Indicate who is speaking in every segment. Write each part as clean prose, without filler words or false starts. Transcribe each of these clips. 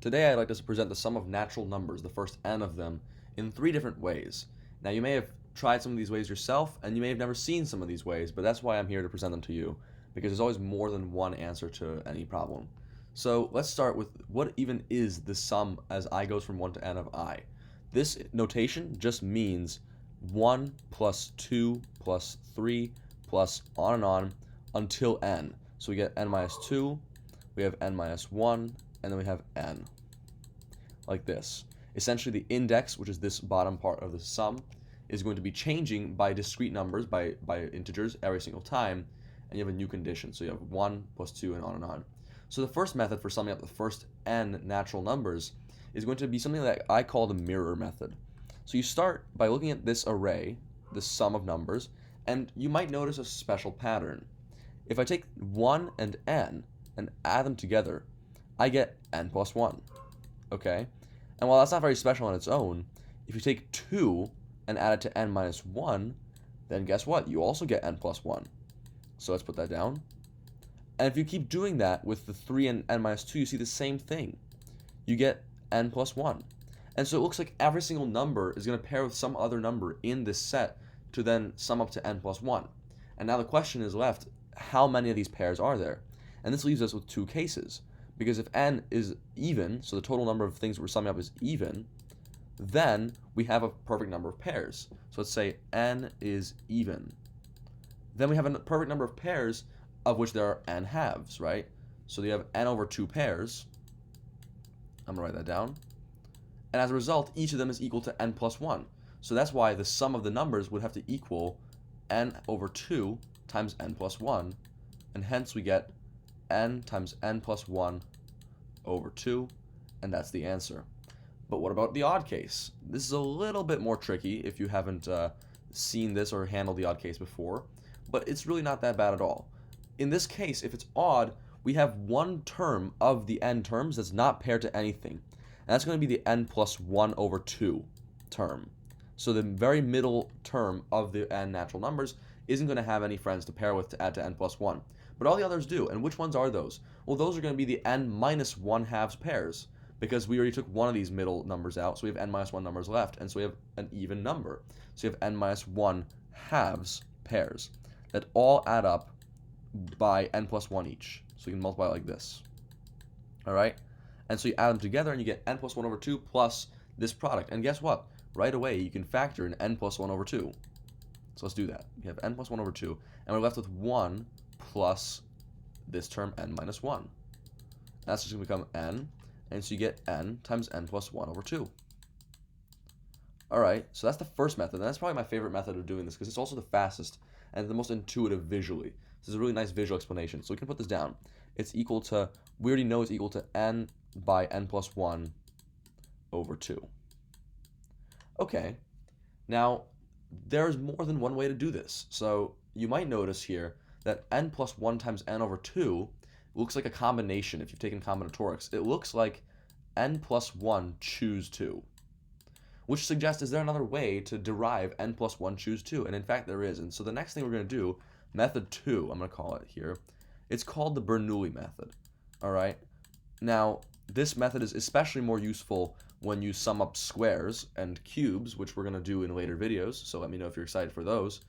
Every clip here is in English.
Speaker 1: Today I'd like to present the sum of natural numbers, the first n of them, in three different ways. Now you may have tried some of these ways yourself, and you may have never seen some of these ways, but that's why I'm here to present them to you, because there's always more than one answer to any problem. So let's start with what even is the sum as I goes from 1 to n of I. This notation just means 1 plus 2 plus 3 plus on and on until n. So we get n minus 2, we have n minus 1, and then we have n, like this. Essentially, the index, which is this bottom part of the sum, is going to be changing by discrete numbers, by integers every single time, and you have a new condition. So you have 1 plus 2 and on and on. So the first method for summing up the first n natural numbers is going to be something that I call the mirror method. So you start by looking at this array, the sum of numbers, and you might notice a special pattern. If I take 1 and n and add them together, I get n plus 1, okay? And while that's not very special on its own, if you take 2 and add it to n minus 1, then guess what? You also get n plus 1. So let's put that down. And if you keep doing that with the 3 and n minus 2, you see the same thing. You get n plus 1. And so it looks like every single number is going to pair with some other number in this set to then sum up to n plus 1. And now the question is left, how many of these pairs are there? And this leaves us with two cases. Because if n is even, so the total number of things we're summing up is even, then we have a perfect number of pairs. So let's say n is even. Then we have a perfect number of pairs of which there are n halves, right? So you have n over 2 pairs. I'm going to write that down. And as a result, each of them is equal to n plus 1. So that's why the sum of the numbers would have to equal n over 2 times n plus 1. And hence we get n times n plus 1 over 2. And that's the answer. But what about the odd case? This is a little bit more tricky if you haven't seen this or handled the odd case before. But it's really not that bad at all. In this case, if it's odd, we have one term of the n terms that's not paired to anything. And that's going to be the n plus 1 over 2 term. So the very middle term of the n natural numbers isn't going to have any friends to pair with to add to n plus 1. But all the others do. And which ones are those? Well, those are going to be the n minus 1 halves pairs, because we already took one of these middle numbers out, so we have n minus 1 numbers left, and so we have an even number. So you have n minus 1 halves pairs that all add up by n plus 1 each. So you can multiply it like this. All right? And so you add them together and you get n plus 1 over 2 plus this product. And guess what? Right away, you can factor in n plus 1 over 2. So let's do that. We have n plus 1 over 2, and we're left with 1 plus this term n minus 1. That's just going to become n, and so you get n times n plus 1 over 2. All right, so that's the first method, and that's probably my favorite method of doing this because it's also the fastest and the most intuitive visually. This is a really nice visual explanation. So we can put this down. It's equal to, we already know it's equal to n by n plus 1 over 2. Okay, now there's more than one way to do this. So you might notice here that n plus 1 times n over 2 looks like a combination. If you've taken combinatorics, it looks like n plus 1 choose 2. Which suggests, is there another way to derive n plus 1 choose 2? And in fact, there is. And so the next thing we're going to do, method 2, I'm going to call it here, it's called the Bernoulli method. All right? Now, this method is especially more useful when you sum up squares and cubes, which we're going to do in later videos, so let me know if you're excited for those.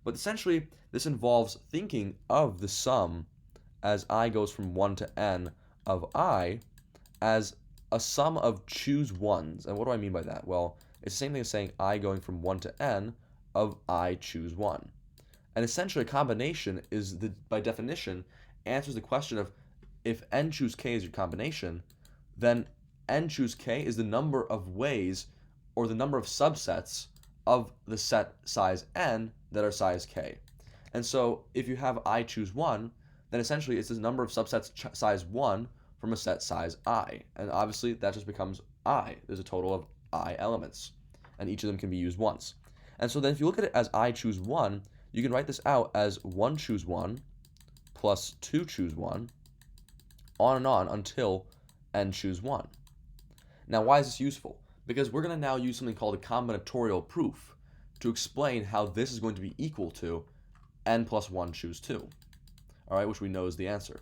Speaker 1: But essentially, this involves thinking of the sum as I goes from 1 to n of I as a sum of choose ones. And what do I mean by that? Well, it's the same thing as saying I going from 1 to n of I choose 1. And essentially, a combination is, by definition, answers the question of if n choose k is your combination, then n choose k is the number of ways or the number of subsets of the set size n that are size k. And so if you have I choose 1, then essentially it's the number of subsets size 1 from a set size I. And obviously that just becomes I. There's a total of I elements, and each of them can be used once. And so then if you look at it as I choose 1, you can write this out as 1 choose 1 plus 2 choose 1, on and on until n choose 1. Now, why is this useful? Because we're going to now use something called a combinatorial proof to explain how this is going to be equal to n plus 1 choose 2, all right, which we know is the answer.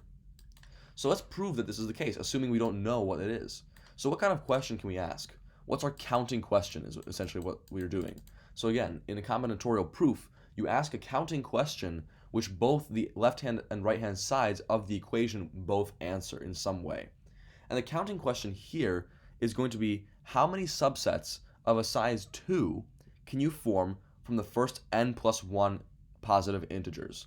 Speaker 1: So let's prove that this is the case, assuming we don't know what it is. So what kind of question can we ask? What's our counting question is essentially what we're doing. So again, in a combinatorial proof, you ask a counting question which both the left-hand and right-hand sides of the equation both answer in some way. And the counting question here is going to be how many subsets of a size 2 can you form from the first n plus 1 positive integers?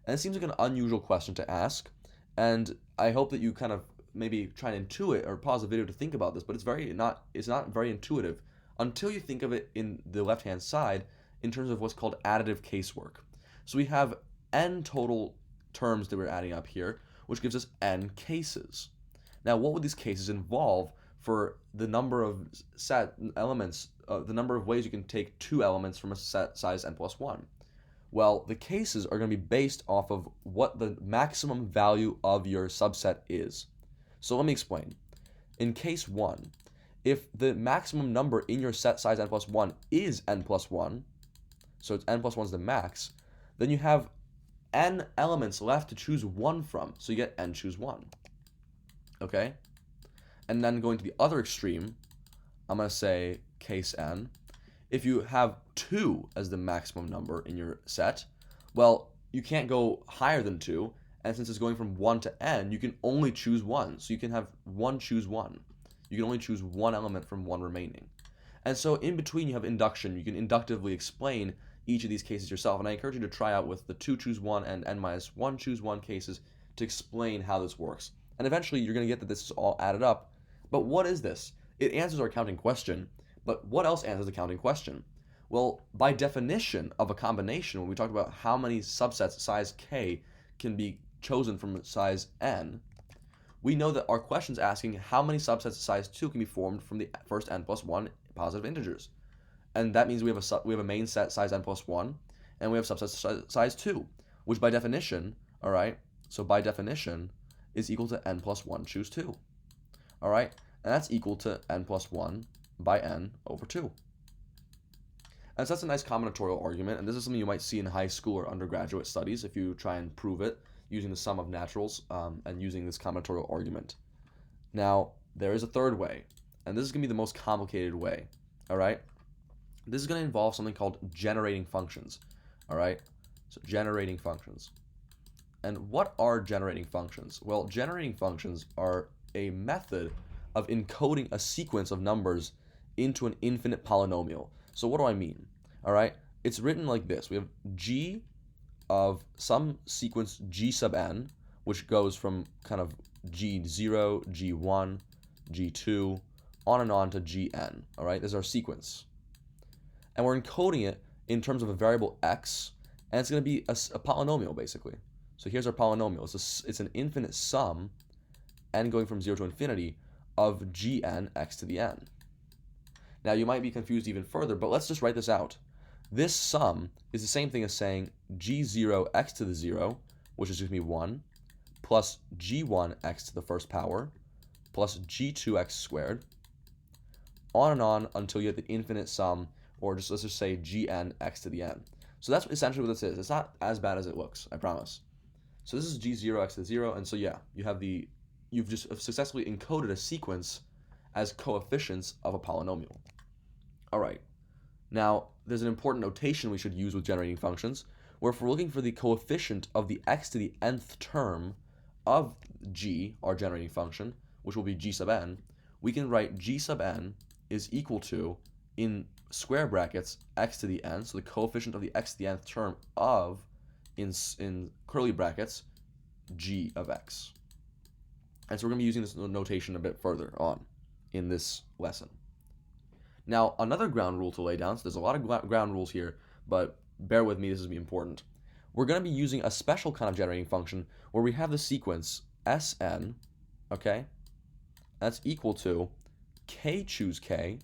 Speaker 1: And it seems like an unusual question to ask, and I hope that you kind of maybe try and intuit or pause the video to think about this, but it's not very intuitive until you think of it in the left-hand side in terms of what's called additive casework. So we have n total terms that we're adding up here, which gives us n cases. Now, what would these cases involve for the number of set elements, the number of ways you can take two elements from a set size n plus 1? Well, the cases are going to be based off of what the maximum value of your subset is. So let me explain. In case 1, if the maximum number in your set size n plus 1 is n plus 1, so it's n plus 1 is the max, then you have n elements left to choose 1 from, so you get n choose 1. Okay? And then going to the other extreme, I'm going to say case n. If you have 2 as the maximum number in your set, well, you can't go higher than 2, and since it's going from 1 to n, you can only choose 1. So you can have 1 choose 1. You can only choose 1 element from 1 remaining. And so in between you have induction. You can inductively explain each of these cases yourself, and I encourage you to try out with the 2 choose 1 and n minus 1 choose 1 cases to explain how this works. And eventually you're going to get that this is all added up. But what is this? It answers our counting question, but what else answers the counting question? Well, by definition of a combination, when we talk about how many subsets size k can be chosen from size n, we know that our question is asking how many subsets size 2 can be formed from the first n plus 1 positive integers. And that means we have a main set size n plus 1, and we have subsets size 2, which by definition, all right, so by definition is equal to n plus 1 choose 2. All right, and that's equal to n plus 1 by n over 2. And so that's a nice combinatorial argument, and this is something you might see in high school or undergraduate studies if you try and prove it using the sum of naturals and using this combinatorial argument. Now, there is a third way, and this is going to be the most complicated way, all right? This is going to involve something called generating functions, all right? So generating functions. And what are generating functions? Well, generating functions are a method of encoding a sequence of numbers into an infinite polynomial. So what do I mean? All right, it's written like this. We have g of some sequence g sub n, which goes from kind of g0, g1, g2, on and on to gn. All right, this is our sequence. And we're encoding it in terms of a variable x, and it's going to be a polynomial, basically. So here's our polynomial. It's an infinite sum, n going from 0 to infinity, of gn x to the n. Now, you might be confused even further, but let's just write this out. This sum is the same thing as saying g0 x to the 0, which is going to be 1, plus g1 x to the first power, plus g2x squared, on and on until you get the infinite sum, or just let's just say gn x to the n. So that's essentially what this is. It's not as bad as it looks, I promise. So this is g0 x to the 0, and so yeah, you've just successfully encoded a sequence as coefficients of a polynomial. All right, now there's an important notation we should use with generating functions, where if we're looking for the coefficient of the x to the nth term of g, our generating function, which will be g sub n, we can write g sub n is equal to, in square brackets, x to the n, so the coefficient of the x to the nth term of, in curly brackets, g of x. And so we're going to be using this notation a bit further on in this lesson. Now, another ground rule to lay down, so there's a lot of ground rules here, but bear with me, this is going to be important. We're going to be using a special kind of generating function where we have the sequence Sn, okay? That's equal to k choose k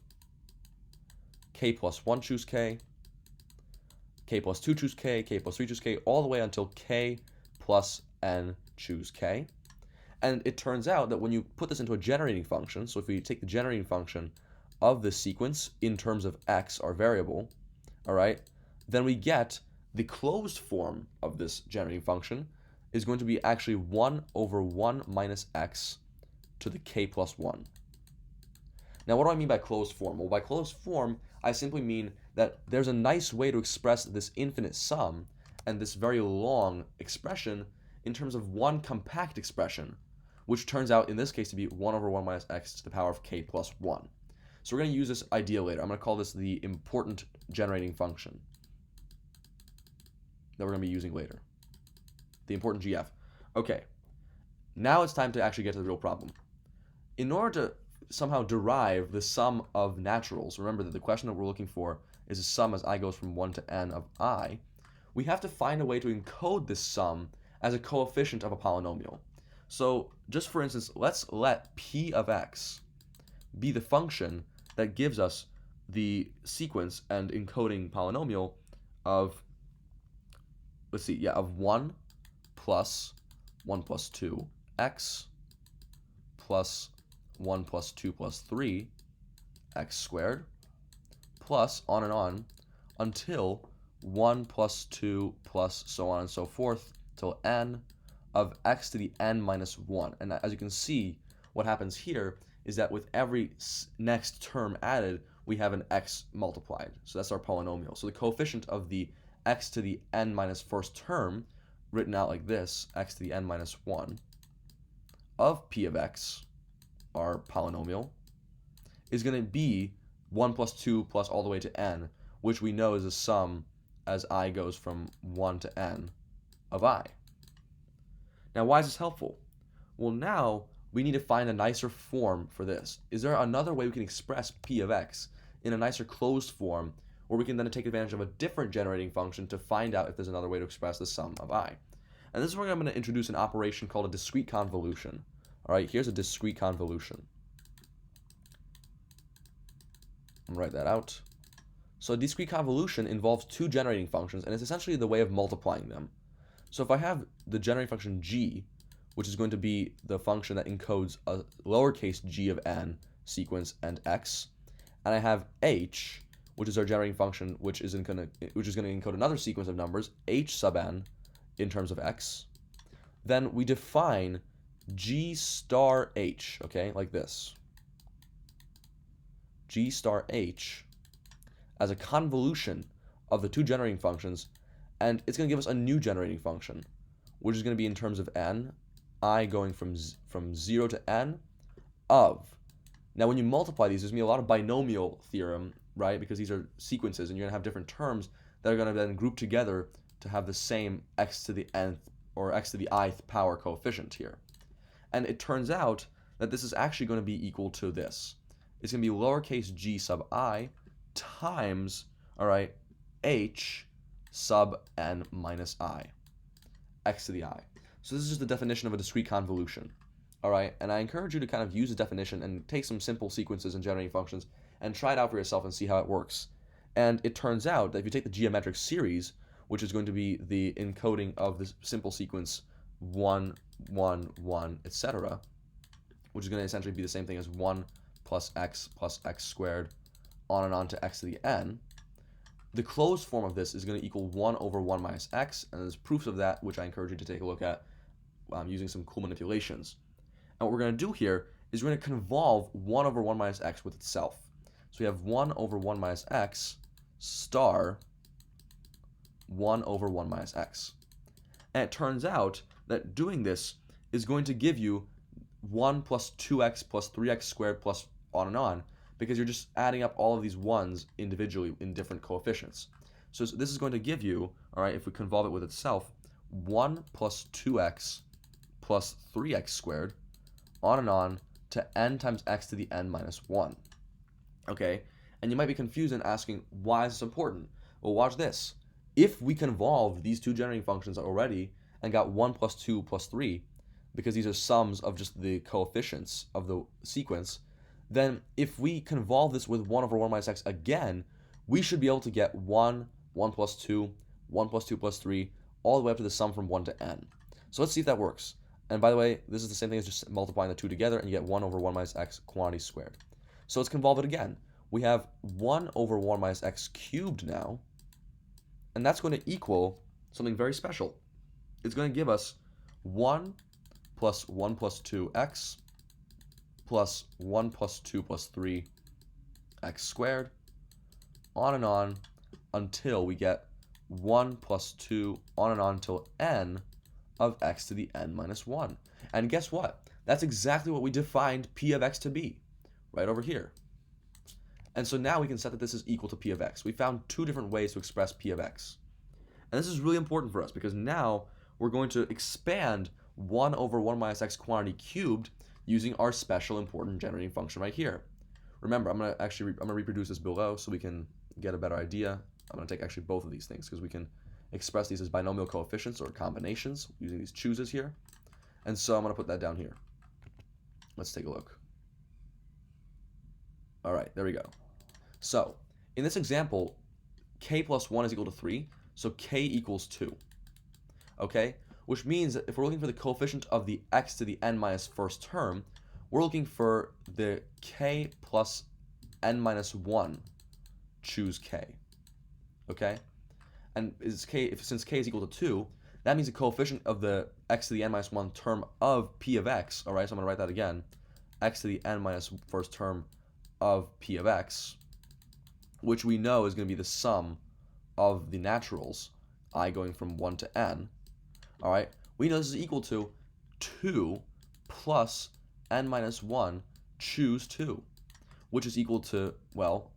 Speaker 1: plus 1 choose k plus 2 choose k plus 3 choose k, all the way until k plus n choose k. And it turns out that when you put this into a generating function, so if we take the generating function of the sequence in terms of x, our variable, all right, then we get the closed form of this generating function is going to be actually 1 over 1 minus x to the k plus 1. Now, what do I mean by closed form? Well, by closed form, I simply mean that there's a nice way to express this infinite sum and this very long expression in terms of one compact expression, which turns out in this case to be 1 over 1 minus x to the power of k plus 1. So we're going to use this idea later. I'm going to call this the important generating function that we're going to be using later. The important GF. Okay, now it's time to actually get to the real problem. In order to somehow derive the sum of naturals, remember that the question that we're looking for is a sum as I goes from 1 to n of I, we have to find a way to encode this sum as a coefficient of a polynomial. So just for instance, let's let p of x be the function that gives us the sequence and encoding polynomial of, let's see, yeah, of 1 plus 1 plus 2 x plus 1 plus 2 plus 3 x squared plus on and on until 1 plus 2 plus so on and so forth till n of x to the n minus 1. And as you can see, what happens here is that with every next term added, we have an x multiplied. So that's our polynomial. So the coefficient of the x to the n minus first term, written out like this, x to the n minus 1, of p of x, our polynomial, is going to be 1 plus 2 plus all the way to n, which we know is a sum as I goes from 1 to n of I. Now, why is this helpful? Well, now we need to find a nicer form for this. Is there another way we can express p of x in a nicer closed form, where we can then take advantage of a different generating function to find out if there's another way to express the sum of I? And this is where I'm going to introduce an operation called a discrete convolution. All right, here's a discrete convolution. I'm going to write that out. So a discrete convolution involves two generating functions, and it's essentially the way of multiplying them. So if I have the generating function g, which is going to be the function that encodes a lowercase g of n sequence and x, and I have h, which is our generating function, which is going to encode another sequence of numbers, h sub n, in terms of x, then we define g star h, okay, like this. G star h as a convolution of the two generating functions, and it's going to give us a new generating function, which is going to be in terms of n, I going from 0 to n of. Now, when you multiply these, there's going to be a lot of binomial theorem, right? Because these are sequences, and you're going to have different terms that are going to then group together to have the same x to the nth or x to the ith power coefficient here. And it turns out that this is actually going to be equal to this. It's going to be lowercase g sub I times, all right, h sub n minus I, x to the I. So this is just the definition of a discrete convolution, all right? And I encourage you to kind of use the definition and take some simple sequences and generating functions and try it out for yourself and see how it works. And it turns out that if you take the geometric series, which is going to be the encoding of this simple sequence 1, 1, 1, etc., which is going to essentially be the same thing as 1 plus x squared on and on to x to the n, the closed form of this is going to equal 1 over 1 minus x, and there's proofs of that, which I encourage you to take a look at using some cool manipulations. And what we're going to do here is we're going to convolve 1 over 1 minus x with itself. So we have 1 over 1 minus x star 1 over 1 minus x. And it turns out that doing this is going to give you 1 plus 2x plus 3x squared plus on and on, because you're just adding up all of these ones individually in different coefficients. So this is going to give you, all right, if we convolve it with itself, 1 plus 2x plus 3x squared on and on to n times x to the n minus 1. Okay, and you might be confused and asking, why is this important? Well, watch this. If we convolved these two generating functions already and got 1 plus 2 plus 3, because these are sums of just the coefficients of the sequence, then if we convolve this with 1 over 1 minus x again, we should be able to get 1, 1 plus 2, 1 plus 2 plus 3, all the way up to the sum from 1 to n. So let's see if that works. And by the way, this is the same thing as just multiplying the two together, and you get 1 over 1 minus x quantity squared. So let's convolve it again. We have 1 over 1 minus x cubed now, and that's going to equal something very special. It's going to give us 1 plus 1 plus 2x plus 1 plus 2 plus 3 x squared, on and on until we get 1 plus 2, on and on until n of x to the n minus 1. And guess what? That's exactly what we defined p of x to be, right over here. And so now we can set that this is equal to p of x. We found two different ways to express p of x. And this is really important for us because now we're going to expand 1 over 1 minus x quantity cubed using our special important generating function right here. Remember, I'm going to reproduce this below so we can get a better idea. I'm going to take actually both of these things because we can express these as binomial coefficients or combinations using these chooses here. And so I'm going to put that down here. Let's take a look. All right, there we go. So in this example, k plus 1 is equal to 3, so k equals 2. Okay? Which means that if we're looking for the coefficient of the x to the n minus first term, we're looking for the k plus n minus 1. Choose k. Okay? And since k is equal to 2, that means the coefficient of the x to the n minus 1 term of p of x, all right, so I'm going to write that again, x to the n minus first term of p of x, which we know is going to be the sum of the naturals, I going from 1 to n, all right, we know this is equal to 2 plus n minus 1 choose 2, which is equal to, well,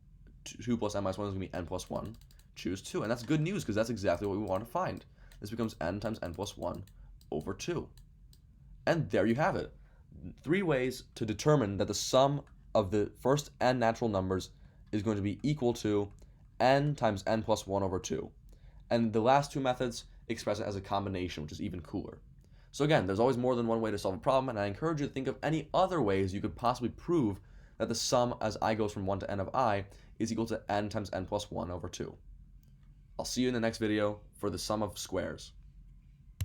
Speaker 1: 2 plus n minus 1 is going to be n plus 1 choose 2. And that's good news because that's exactly what we want to find. This becomes n times n plus 1 over 2. And there you have it. 3 ways to determine that the sum of the first n natural numbers is going to be equal to n times n plus 1 over 2. And the last 2 methods express it as a combination, which is even cooler. So again, there's always more than one way to solve a problem, and I encourage you to think of any other ways you could possibly prove that the sum as I goes from 1 to n of I is equal to n times n plus 1 over 2. I'll see you in the next video for the sum of squares.